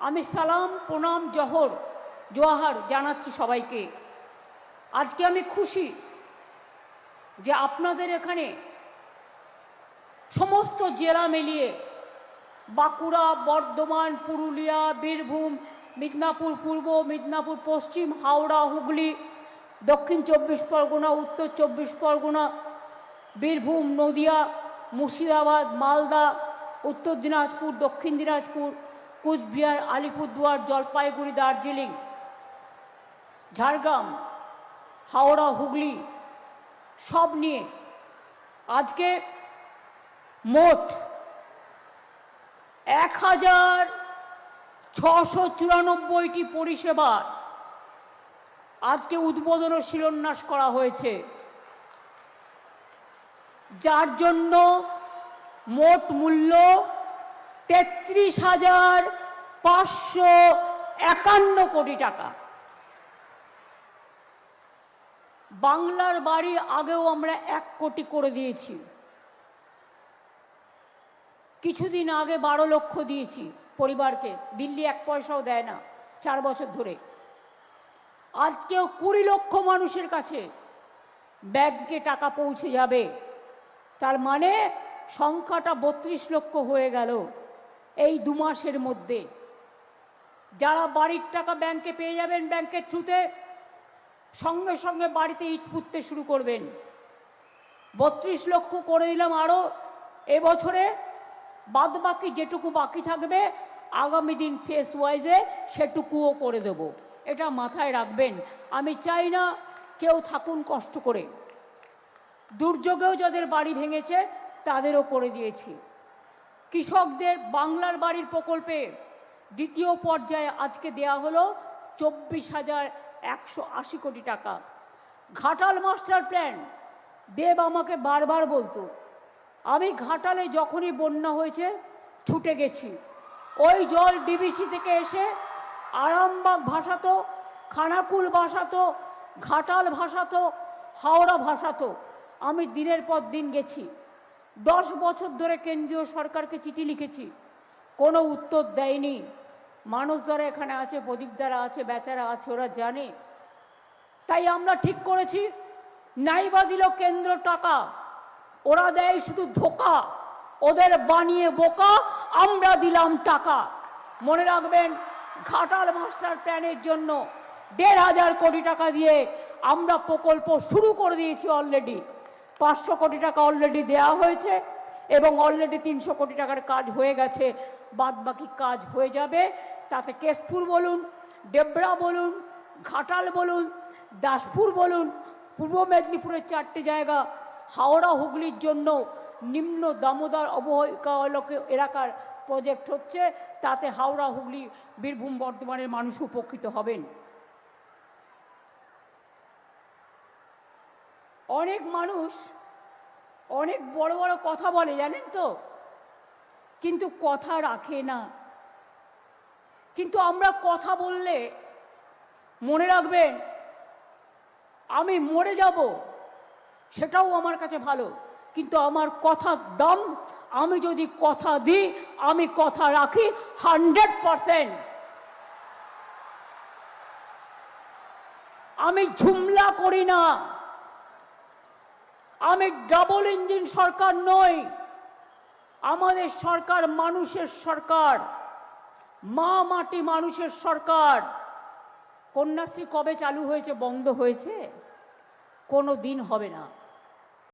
আমি সালাম প্রণাম জোহার জানাচ্ছি সবাইকে। আজকে আমি খুশি যে আপনাদের এখানে সমস্ত জেলা মিলিয়ে বাঁকুড়া, বর্ধমান, পুরুলিয়া, বীরভূম, মিদনাপুর পূর্ব, মিদনাপুর পশ্চিম, হাওড়া, হুগলি, দক্ষিণ 24 পরগনা, উত্তর 24 পরগনা, বীরভূম, নদিয়া, মুর্শিদাবাদ, মালদা, উত্তর দিনাজপুর, দক্ষিণ দিনাজপুর, কুচবিহার, আলিপুরদুয়ার, জলপাইগুড়ি, দার্জিলিং, ঝাড়গ্রাম, হাওড়া, হুগলি সব নিয়ে আজকে মোট 1694টি পরিষেবার আজকে উদ্বোধন ও শিলান্যাস করা হয়েছে, যার জন্য মোট মূল্য 33,551 কোটি টাকা। বাংলার বাড়ি আগেও আমরা 1 কোটি করে দিয়েছি, কিছুদিন আগে 12 লক্ষ দিয়েছি পরিবারকে, দিল্লি 1 পয়সাও দেয় না 4 বছর ধরে। আজকেও 20 লক্ষ মানুষের কাছে ব্যাংকে টাকা পৌঁছে যাবে, তার মানে সংখ্যাটা 32 লক্ষ হয়ে গেল এই 2 মাসের মধ্যে। যারা বাড়ির টাকা ব্যাংকে পেয়ে যাবেন ব্যাংকের থ্রুতে, সঙ্গে সঙ্গে বাড়িতে ইট পুঁততে শুরু করবেন। 32 লক্ষ করে দিলাম আরও এবছরে, বাদ বাকি যেটুকু বাকি থাকবে আগামী দিন ফেস ওয়াইজে সেটুকুও করে দেব, এটা মাথায় রাখবেন। আমি চাই না কেউ থাকুন কষ্ট করে। দুর্যোগেও যাদের বাড়ি ভেঙেছে তাদেরও করে দিয়েছি। কৃষকদের বাংলার বাড়ির প্রকল্পে দ্বিতীয় পর্যায়ে আজকে দেয়া হলো 24,180 কোটি টাকা। ঘাটাল মাস্টার প্ল্যান, দেব আমাকে বারবার বলতো, আমি ঘাটালে যখনই বন্যা হয়েছে ছুটে গেছি। ওই জল ডিবিসি থেকে এসে আরামবাগ ভাসাতো, খানাকুল ভাসাতো, ঘাটাল ভাসাতো, হাওড়া ভাসাতো। আমি দিনের পর দিন গেছি, 10 বছর ধরে কেন্দ্রীয় সরকারকে চিঠি লিখেছি, কোনো উত্তর দেয়নি। মানুষ দ্বারা এখানে আছে, প্রদীপ দ্বারা আছে, বেচারা আছে, ওরা জানে। তাই আমরা ঠিক করেছি, নাইবা দিল কেন্দ্র টাকা, ওরা দেয় শুধু ধোকা, ওদের বানিয়ে বোকা, আমরা দিলাম টাকা। মনে রাখবেন, ঘাটাল মাস্টার প্ল্যানের জন্য 1,500 কোটি টাকা দিয়ে আমরা প্রকল্প শুরু করে দিয়েছি অলরেডি। 500 কোটি টাকা অলরেডি দেওয়া হয়েছে এবং অলরেডি 300 কোটি টাকার কাজ হয়ে গেছে, বাদ বাকি কাজ হয়ে যাবে। তাতে কেশপুর বলুন, ডেবরা বলুন, ঘাটাল বলুন, দাসপুর বলুন, পূর্ব মেদিনীপুরের 4টে জায়গা, হাওড়া হুগলির জন্য নিম্ন দামোদর অববাহিকা এলাকার প্রজেক্ট হচ্ছে, তাতে হাওড়া হুগলি বীরভূম বর্ধমানের মানুষ উপকৃত হবেন। অনেক মানুষ অনেক বড় বড় কথা বলে জানেন তো, কিন্তু কথা রাখে না। কিন্তু আমরা কথা বললে মনে রাখবেন, আমি মরে যাব সেটাও আমার কাছে ভালো, কিন্তু আমার কথার দাম, আমি যদি কথা দিই আমি কথা রাখি 100%। আমি ঝুমলা করি না, আমি ডাবল ইঞ্জিন সরকার নই। আমাদের সরকার মানুষের সরকার, মা মাটি মানুষের সরকার। কন্যাশ্রী কবে চালু হয়েছে? বন্ধ হয়েছে? কোনো দিন হবে না।